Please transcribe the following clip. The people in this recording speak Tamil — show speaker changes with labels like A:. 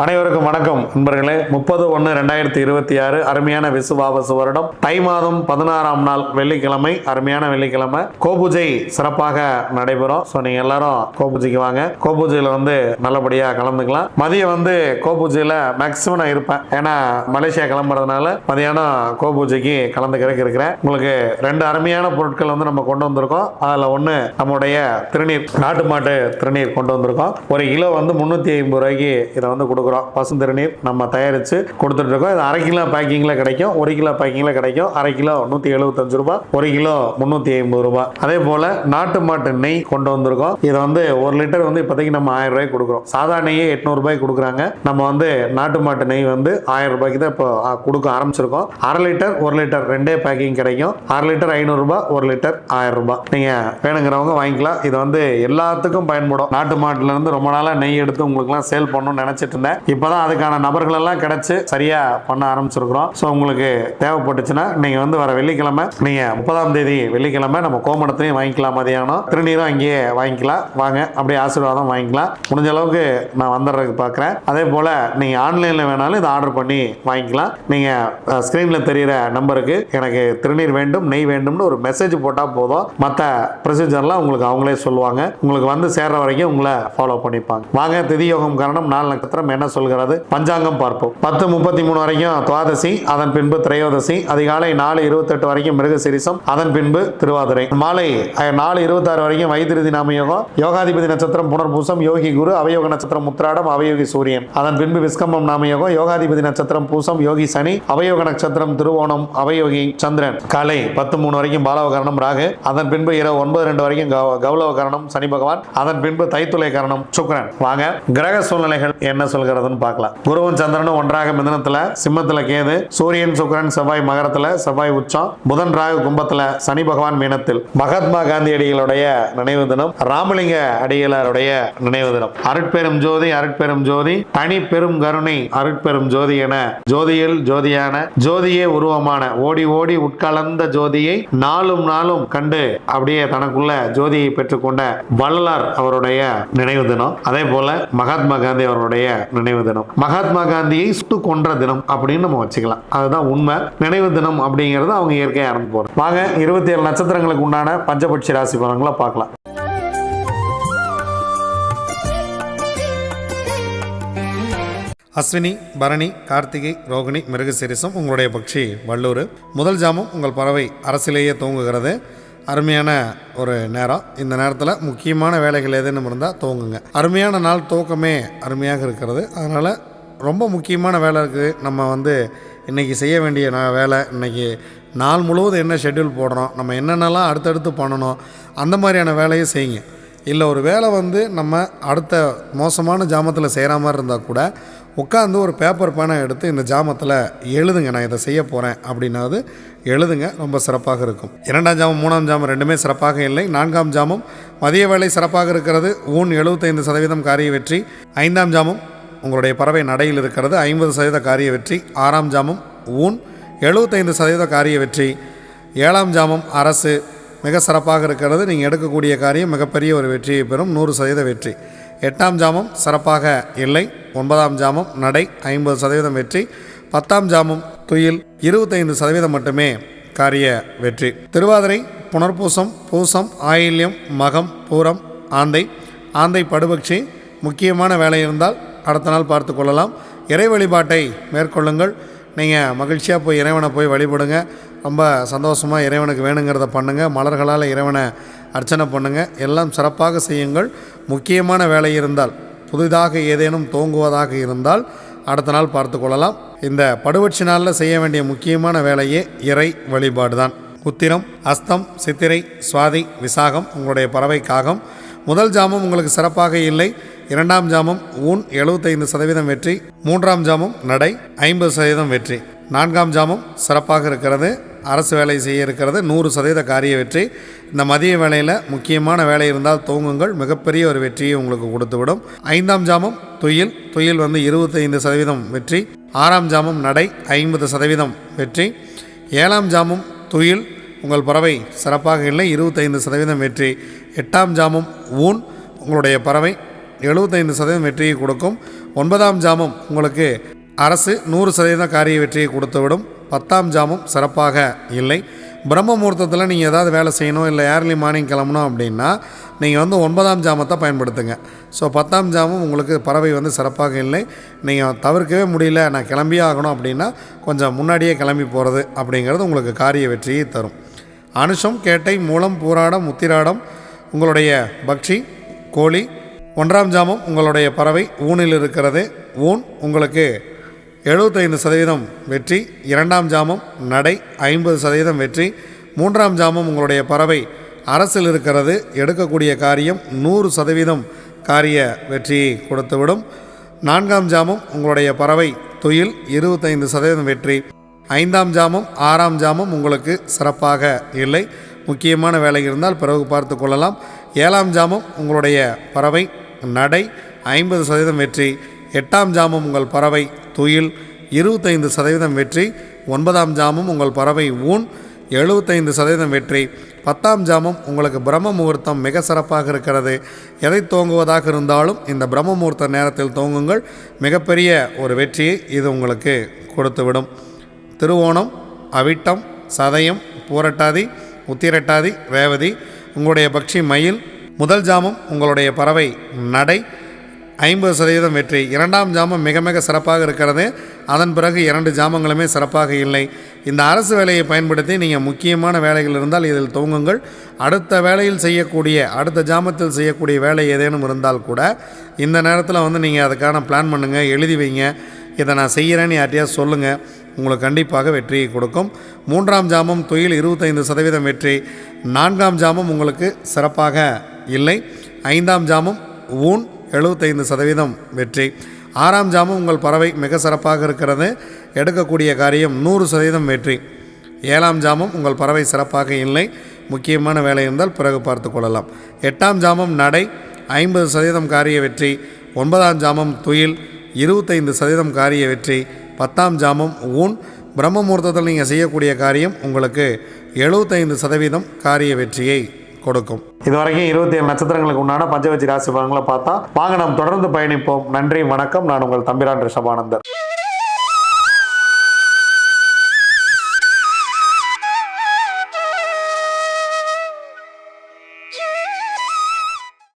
A: அனைவருக்கும் வணக்கம் நண்பர்களே. 30/1/2026 அருமையான விசுவாவசு வருடம் தை மாதம் 16ஆம் நாள் வெள்ளிக்கிழமை, அருமையான வெள்ளிக்கிழமை. கோபூஜை சிறப்பாக நடைபெறும். ஸோ நீங்கள் எல்லாரும் கோபூஜைக்கு வாங்க. கோபூஜையில் நல்லபடியாக கலந்துக்கலாம். மதியம் கோபூஜையில் மேக்ஸிமம் நான் இருப்பேன். ஏன்னா மலேசியா கிளம்புறதுனால மதியானம் கோபூஜைக்கு கலந்துக்கிறதுக்கு இருக்கிறேன். உங்களுக்கு 2 அருமையான பொருட்கள் நம்ம கொண்டு வந்திருக்கோம். அதில் ஒன்று நம்முடைய திருநீர், நாட்டு மாட்டு திருநீர் கொண்டு வந்திருக்கோம். 1 கிலோ 350 ரூபாய்க்கு இதை கொடுக்குறோம். பசுந்திருநீர் நம்ம தயாரித்து கொடுத்துட்டு இருக்கோம். இது 1/2 கிலோ பேக்கிங்கில் கிடைக்கும், 1 கிலோ பேக்கிங்கில் கிடைக்கும். 1/2 கிலோ 175 ரூபாய், 1 கிலோ 350 ரூபாய். அதே போல் நாட்டு மாட்டு நெய் கொண்டு வந்திருக்கோம். இதை 1 லிட்டர் இப்போதைக்கு நம்ம 1000 ரூபாய்க்கு கொடுக்குறோம். சாதா நெய்யே 800 ரூபாய்க்கு கொடுக்குறாங்க. நம்ம நாட்டு மாட்டு நெய் 1000 ரூபாய்க்கு தான் இப்போ கொடுக்க ஆரம்பிச்சிருக்கோம். 1/2 லிட்டர் 1 லிட்டர் 2 பேக்கிங் கிடைக்கும். 1/2 லிட்டர் 500 ரூபாய், 1 லிட்டர் 1000 ரூபாய். நீங்கள் வேணுங்கிறவங்க வாங்கிக்கலாம். இது எல்லாத்துக்கும் பயன்படும். நாட்டு மாட்டுல இருந்து ரொம்ப நாளாக நெய் எடுத்து உங்களுக்குலாம் சேல் பண்ணணும்னு நினைச்சிட்டு இருந்தேன். இப்போதான் அதுக்கான நபர்கள் எல்லாம் கிடைச்சு சரியா பண்ண ஆரம்பிச்சிருக்கிறோம். ஸோ உங்களுக்கு தேவைப்பட்டுச்சுன்னா நீங்க வர வெள்ளிக்கிழமை, நீங்க 30ஆம் தேதி வெள்ளிக்கிழமை நம்ம கோமணத்தையும் வாங்கிக்கலாம். மதியானம் திருநீரும் அங்கேயே வாங்கிக்கலாம். வாங்க, அப்படியே ஆசீர்வாதம் வாங்கிக்கலாம். முடிஞ்ச அளவுக்கு நான் வந்துடுறதுக்கு பார்க்குறேன். அதே போல நீங்க ஆன்லைன்ல வேணாலும் இதை ஆர்டர் பண்ணி வாங்கிக்கலாம். நீங்க ஸ்கிரீன்ல தெரிகிற நம்பருக்கு எனக்கு திருநீர் வேண்டும், நெய் வேண்டும்னு ஒரு மெசேஜ் போட்டால் போதும். மற்ற ப்ரொசீஜர்லாம் உங்களுக்கு அவங்களே சொல்லுவாங்க. உங்களுக்கு சேர்ற வரைக்கும் உங்களை ஃபாலோ பண்ணிப்பாங்க. வாங்க, திதியோகம் காரணம் 4 நட்சத்திரம் என்ன சொல்கிறது பஞ்சாங்கம் பார்ப்போம். 10:33 வரைக்கும் துவாதசி, அதன் பின்பு திரையோதசி, அதிகாலை 4:28 வரைக்கும் மிருகசீரிசம், அதன் பின்பு திருவாதிரை, மாலை 4:26 வரைக்கும் வைத்திருதி நாம யோகம். யோகாதிபதி நட்சத்திரம் புனர்பூசம், யோகி குரு, அவயோக நட்சத்திரம் உத்திராடம், அவயோகி சூரியன், அதன் பின்பு விஸ்கம்பம் நாம யோகம். யோகாதிபதி நட்சத்திரம் பூசம், யோகி சனி, அவயோக நட்சத்திரம் திருவோணம், அவயோகி சந்திரன். காலை 10:03 வரைக்கும் பாலவகரணம் ராகு, அதன் பின்பு இரவு 9:02 வரைக்கும் கௌலவகரணம் சனி பகவான், அதன் பின்பு தைத்துளை கரணம் சுக்கிரன். வாங்க, கிரக சூழ்நிலைகள் என்ன சொல்கிறதுன்னு பார்க்கலாம். குருவும் சந்திரனும் ஒன்றாக மிதுனத்துல, சிம்மத்துல கேது, சூரியன் சுக்கிரன் செவ்வாய் மகரத்துல, செவ்வாய் உச்சம், புதன் ராகு கும்பத்துல, சனி பகவான் மீனத்தில். மகாத்மா காந்தி அடிகளுடைய நினைவு தினம், ராமலிங்க அடிகளாருடைய நினைவு தினம். அருட்பெரும் ஜோதி, அருட்பெரும் ஜோதி, தனி பெரும் கருணை, அருட்பெரும் ஜோதி என ஜோதியில் ஜோதியான, ஜோதியே உருவமான, ஓடி ஓடி உட்கலந்த ஜோதியை நாளும் நாளும் கண்டு அப்படியே தனக்குள்ள ஜோதியை பெற்றுக்கொண்ட வள்ளலார் அவருடைய நினைவு தினம். அதே போல மகாத்மா காந்தி அவருடைய நினைவு தினம். மகாத்மா காந்தியை சுட்டு கொன்ற தினம் அப்படின்னு நம்ம வச்சுக்கலாம். அதுதான் உண்மை. நினைவு தினம் அப்படிங்கிறது அவங்க இயற்கையாக இறந்து போறோம். வாங்க, 27 நட்சத்திரங்களுக்கு உண்டான பஞ்சபட்சி ராசி பலன்களை பார்க்கலாம். அஸ்வினி, பரணி, கார்த்திகை, ரோகிணி, மிருகசீரிசம் உங்களுடைய பட்சி வல்லூர். முதல் ஜாமம் உங்கள் பறவை அரசிலேயே தூங்குகிறது. அருமையான ஒரு நேரம். இந்த நேரத்தில் முக்கியமான வேலைகள் எதுன்னு இருந்தால் தூங்குங்க. அருமையான நாள், தூக்கமே அருமையாக இருக்கிறது. அதனால் ரொம்ப முக்கியமான வேலை இருக்குது. நம்ம இன்றைக்கி செய்ய வேண்டிய வேலை, இன்றைக்கி நாள் முழுவதும் என்ன ஷெட்யூல் போடுறோம், நம்ம என்னென்னலாம் அடுத்தடுத்து பண்ணணும், அந்த மாதிரியான வேலையை செய்யுங்க. இல்லை ஒரு வேலை நம்ம அடுத்த மோசமான ஜாமத்தில் செய்கிற மாதிரி இருந்தால் கூட உட்காந்து ஒரு பேப்பர் பேனை எடுத்து இந்த ஜாமத்தில் எழுதுங்க, நான் இதை செய்ய போகிறேன் அப்படின்னாவது எழுதுங்க. ரொம்ப சிறப்பாக இருக்கும். 2ஆம் ஜாமம் 3ஆம் ஜாமம் ரெண்டுமே சிறப்பாக இல்லை. 4ஆம் ஜாமம் மதிய வேலை சிறப்பாக இருக்கிறது. ஊன் 75% காரிய வெற்றி. 5ஆம் ஜாமம் உங்களுடைய பறவை நடையில் இருக்கிறது, 50% காரிய வெற்றி. 6ஆம் ஜாமம் ஊன் 75% காரிய வெற்றி. 7ஆம் ஜாமம் அரசு மிக சிறப்பாக இருக்கிறது. நீங்கள் எடுக்கக்கூடிய காரியம் மிகப்பெரிய ஒரு வெற்றியை பெறும், 100% வெற்றி. 8ஆம் ஜாமம் சிறப்பாக இல்லை. 9ஆம் ஜாமம் நடை 50% வெற்றி. 10ஆம் ஜாமம் துயில் 25% மட்டுமே காரிய வெற்றி. திருவாதிரை, புனர்பூசம், பூசம், ஆயில்யம், மகம், பூரம், ஆந்தை படுபட்சி. முக்கியமான வேலை இருந்தால் அடுத்த நாள் பார்த்து கொள்ளலாம். இறை வழிபாட்டை மேற்கொள்ளுங்கள். நீங்கள் மகிழ்ச்சியாக போய் இறைவனை போய் வழிபடுங்க. ரொம்ப சந்தோஷமாக இறைவனுக்கு வேணுங்கிறத பண்ணுங்கள். மலர்களால் இறைவனை அர்ச்சனை பண்ணுங்கள். எல்லாம் சிறப்பாக செய்யுங்கள். முக்கியமான வேலை இருந்தால், புதிதாக ஏதேனும் தோங்குவதாக இருந்தால் அடுத்த நாள் பார்த்து கொள்ளலாம். இந்த படுவட்சி நாளில் செய்ய வேண்டிய முக்கியமான வேலையே இறை வழிபாடு தான். உத்திரம், அஸ்தம், சித்திரை, சுவாதி, விசாகம் உங்களுடைய பறவை காகம். முதல் ஜாமம் உங்களுக்கு சிறப்பாக இல்லை. 2ஆம் ஜாமம் ஊன் 75% வெற்றி. 3ஆம் ஜாமம் நடை 50% வெற்றி. 4ஆம் ஜாமம் சிறப்பாக இருக்கிறது. அரசு வேலை செய்ய இருக்கிறது, 100% காரிய வெற்றி. இந்த மதிய வேலையில் முக்கியமான வேலை இருந்தால் தூங்குங்கள், மிகப்பெரிய ஒரு வெற்றியை உங்களுக்கு கொடுத்துவிடும். 5ஆம் ஜாமம் துயில் 25% வெற்றி. 6ஆம் ஜாமம் நடை 50% வெற்றி. 7ஆம் ஜாமம் துயில் உங்கள் பறவை சிறப்பாக இல்லை, 25% வெற்றி. 8ஆம் ஜாமம் ஊன் உங்களுடைய பறவை 75% வெற்றியை கொடுக்கும். 9ஆம் ஜாமம் உங்களுக்கு அரசு 100% காரிய வெற்றியை கொடுத்துவிடும். 10ஆம் ஜாமம் சிறப்பாக இல்லை. பிரம்ம முகூர்த்தத்தில் நீங்கள் ஏதாவது வேலை செய்யணும், இல்லை ஏர்லி மார்னிங் கிளம்பணும் அப்படின்னா நீங்கள் 9ஆம் ஜாமத்தை பயன்படுத்துங்க. ஸோ 10ஆம் ஜாமம் உங்களுக்கு பறவை சிறப்பாக இல்லை. நீங்கள் தவிர்க்கவே முடியல, நான் கிளம்பியே ஆகணும் அப்படின்னா கொஞ்சம் முன்னாடியே கிளம்பி போகிறது அப்படிங்கிறது உங்களுக்கு காரிய வெற்றியை தரும். அனுஷம், கேட்டை, மூலம், பூராடம், உத்திராடம் உங்களுடைய பக்ஷி கோழி. 1ஆம் ஜாமம் உங்களுடைய பறவை ஊனில் இருக்கிறது. ஊன் உங்களுக்கு 75% வெற்றி. 2ஆம் ஜாமம் நடை 50% வெற்றி. 3ஆம் ஜாமம் உங்களுடைய பறவை அரசில் இருக்கிறது. எடுக்கக்கூடிய காரியம் 100% காரிய வெற்றியை கொடுத்துவிடும். 4ஆம் ஜாமம் உங்களுடைய பறவை துயில் 25% வெற்றி. 5ஆம் ஜாமம் 6ஆம் ஜாமம் உங்களுக்கு சிறப்பாக இல்லை. முக்கியமான வேலை இருந்தால் பிறகு பார்த்து கொள்ளலாம். 7ஆம் ஜாமம் உங்களுடைய பறவை நடை 50% வெற்றி. 8ஆம் ஜாமம் உங்கள் பறவை துயில் 25% வெற்றி. 9ஆம் ஜாமம் உங்கள் பறவை ஊன் 75% வெற்றி. 10ஆம் ஜாமம் உங்களுக்கு பிரம்ம முகூர்த்தம் மிக சிறப்பாக இருக்கிறது. எதை துவங்குவதாக இருந்தாலும் இந்த பிரம்ம முகூர்த்த நேரத்தில் துவங்குங்கள். மிகப்பெரிய ஒரு வெற்றியை இது உங்களுக்கு கொடுத்துவிடும். திருவோணம், அவிட்டம், சதயம், பூரட்டாதி, உத்திரட்டாதி, ரேவதி உங்களுடைய பக்ஷி மயில். 1 ஜாமம் உங்களுடைய பறவை நடை 50% வெற்றி. 2ஆம் ஜாமம் மிக மிக சிறப்பாக இருக்கிறது. அதன் பிறகு 2 ஜாமங்களுமே சிறப்பாக இல்லை. இந்த அரசு வேலையை பயன்படுத்தி நீங்கள் முக்கியமான வேலைகள் இருந்தால் இதில் துவங்குங்கள். அடுத்த வேலையில் செய்யக்கூடிய அடுத்த ஜாமத்தில் செய்யக்கூடிய வேலை ஏதேனும் இருந்தால் கூட இந்த நேரத்தில் நீங்கள் அதுக்கான பிளான் பண்ணுங்கள், எழுதி வைங்க. இதை நான் செய்கிறேன்னு யார்ட்டையா சொல்லுங்கள், உங்களுக்கு கண்டிப்பாக வெற்றியை கொடுக்கும். 3ஆம் ஜாமம் துயில் 25% வெற்றி. 4ஆம் ஜாமம் உங்களுக்கு சிறப்பாக இல்லை. 5ஆம் ஜாமம் ஊன் 75% வெற்றி. 6ஆம் ஜாமம் உங்கள் பறவை மிக சிறப்பாக இருக்கிறது. எடுக்கக்கூடிய காரியம் 100% வெற்றி. 7ஆம் ஜாமம் உங்கள் பறவை சிறப்பாக இல்லை. முக்கியமான வேலை இருந்தால் பிறகு பார்த்து கொள்ளலாம். 8ஆம் ஜாமம் நடை 50% காரிய வெற்றி. 9ஆம் ஜாமம் துயில் 25% காரிய வெற்றி. 10ஆம் ஜாமம் ஊன். பிரம்ம முகூர்த்தத்தில் நீங்கள் செய்யக்கூடிய காரியம் உங்களுக்கு 75% காரிய வெற்றியை கொடுக்கும். இதுவரைக்கும் 27 நட்சத்திரங்களுக்கு உண்டான பஞ்சவச்சி ராசி பலன்களை பார்த்தா வாங்க நாம் தொடர்ந்து பயணிப்போம். நன்றி, வணக்கம். நான் உங்கள் தம்பிரான் ரிஷபானந்தர்.